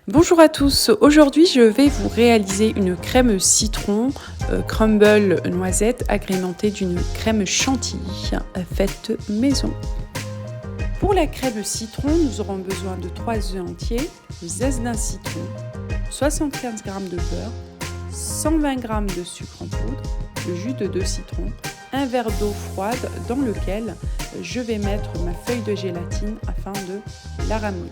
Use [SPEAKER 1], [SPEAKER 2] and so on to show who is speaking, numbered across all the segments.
[SPEAKER 1] Bonjour à tous, aujourd'hui je vais vous réaliser une crème citron crumble noisette agrémentée d'une crème chantilly faite maison. Pour la crème citron, nous aurons besoin de 3 œufs entiers, le zeste d'un citron, 75 g de beurre, 120 g de sucre en poudre, le jus de 2 citrons, un verre d'eau froide dans lequel je vais mettre ma feuille de gélatine afin de la ramollir.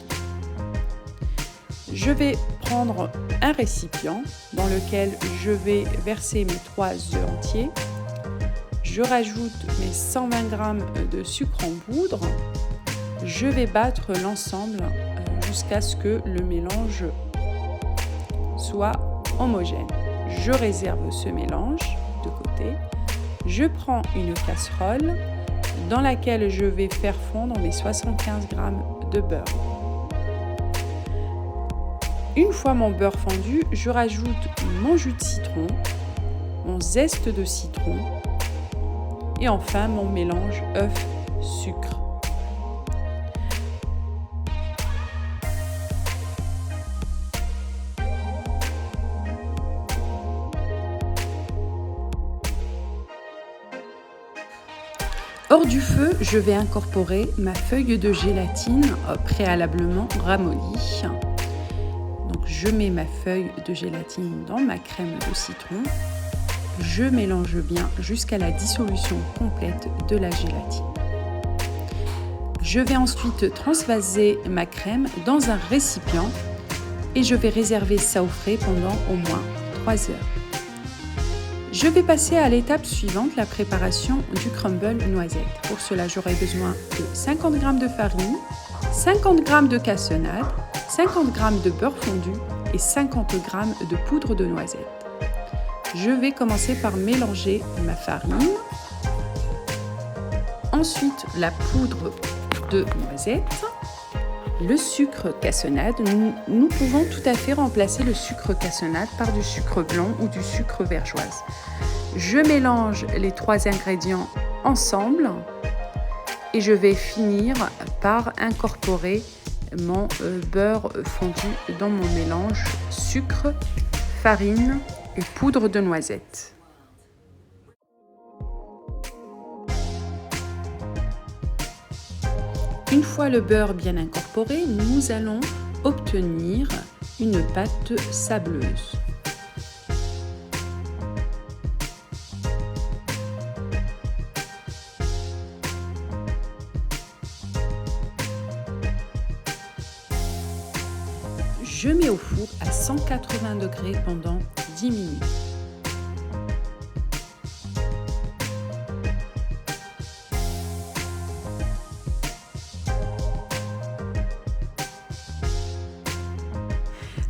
[SPEAKER 1] Je vais prendre un récipient dans lequel je vais verser mes 3 œufs entiers. Je rajoute mes 120 g de sucre en poudre. Je vais battre l'ensemble jusqu'à ce que le mélange soit homogène. Je réserve ce mélange de côté. Je prends une casserole dans laquelle je vais faire fondre mes 75 g de beurre. Une fois mon beurre fondu, je rajoute mon jus de citron, mon zeste de citron et enfin mon mélange œuf-sucre. Hors du feu, je vais incorporer ma feuille de gélatine préalablement ramollie. Donc je mets ma feuille de gélatine dans ma crème de citron. Je mélange bien jusqu'à la dissolution complète de la gélatine. Je vais ensuite transvaser ma crème dans un récipient et je vais réserver ça au frais pendant au moins 3 heures. Je vais passer à l'étape suivante, la préparation du crumble noisette. Pour cela, j'aurai besoin de 50 g de farine, 50 g de cassonade, 50 g de beurre fondu et 50 g de poudre de noisette. Je vais commencer par mélanger ma farine, ensuite la poudre de noisette, le sucre cassonade. Nous pouvons tout à fait remplacer le sucre cassonade par du sucre blanc ou du sucre vergeoise. Je mélange les 3 ingrédients ensemble et je vais finir par incorporer mon beurre fondu dans mon mélange sucre, farine et poudre de noisette. Une fois le beurre bien incorporé, nous allons obtenir une pâte sableuse. Je mets au four à 180 degrés pendant 10 minutes.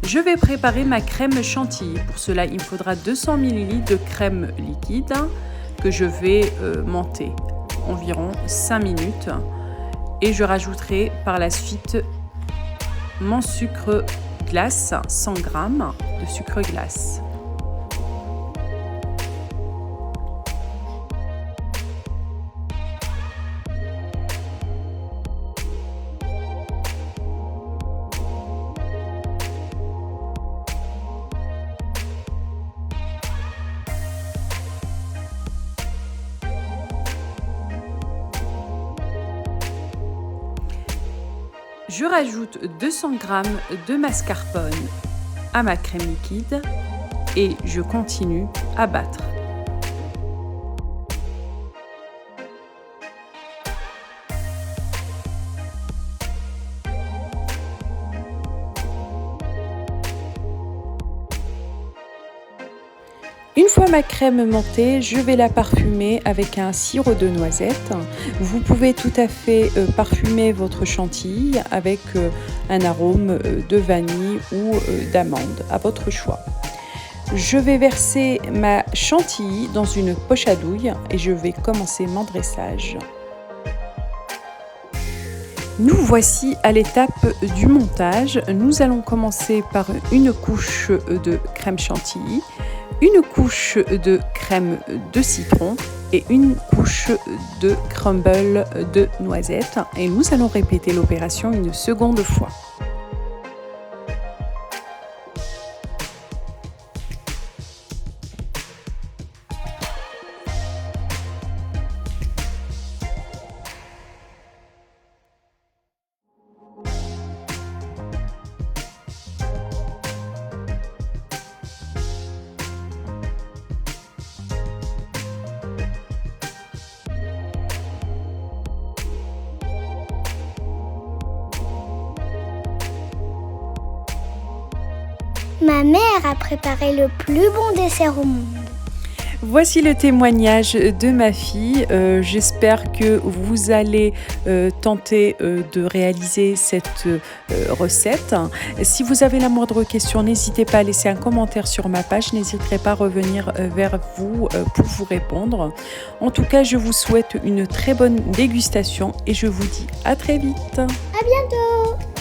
[SPEAKER 1] Je vais préparer ma crème chantilly. Pour cela, il me faudra 200 ml de crème liquide que je vais monter environ 5 minutes. Et je rajouterai par la suite mon sucre glace, 100 g de sucre glace. Je rajoute 200 g de mascarpone à ma crème liquide et je continue à battre. Une fois ma crème montée, je vais la parfumer avec un sirop de noisette. Vous pouvez tout à fait parfumer votre chantilly avec un arôme de vanille ou d'amande, à votre choix. Je vais verser ma chantilly dans une poche à douille et je vais commencer mon dressage. Nous voici à l'étape du montage. Nous allons commencer par une couche de crème chantilly, une couche de crème de citron et une couche de crumble de noisettes. Et nous allons répéter l'opération une seconde fois.
[SPEAKER 2] Ma mère a préparé le plus bon dessert au monde.
[SPEAKER 1] Voici le témoignage de ma fille. J'espère que vous allez tenter de réaliser cette recette. Si vous avez la moindre question, n'hésitez pas à laisser un commentaire sur ma page. Je n'hésiterai pas à revenir vers vous pour vous répondre. En tout cas, je vous souhaite une très bonne dégustation et je vous dis à très vite.
[SPEAKER 2] À bientôt!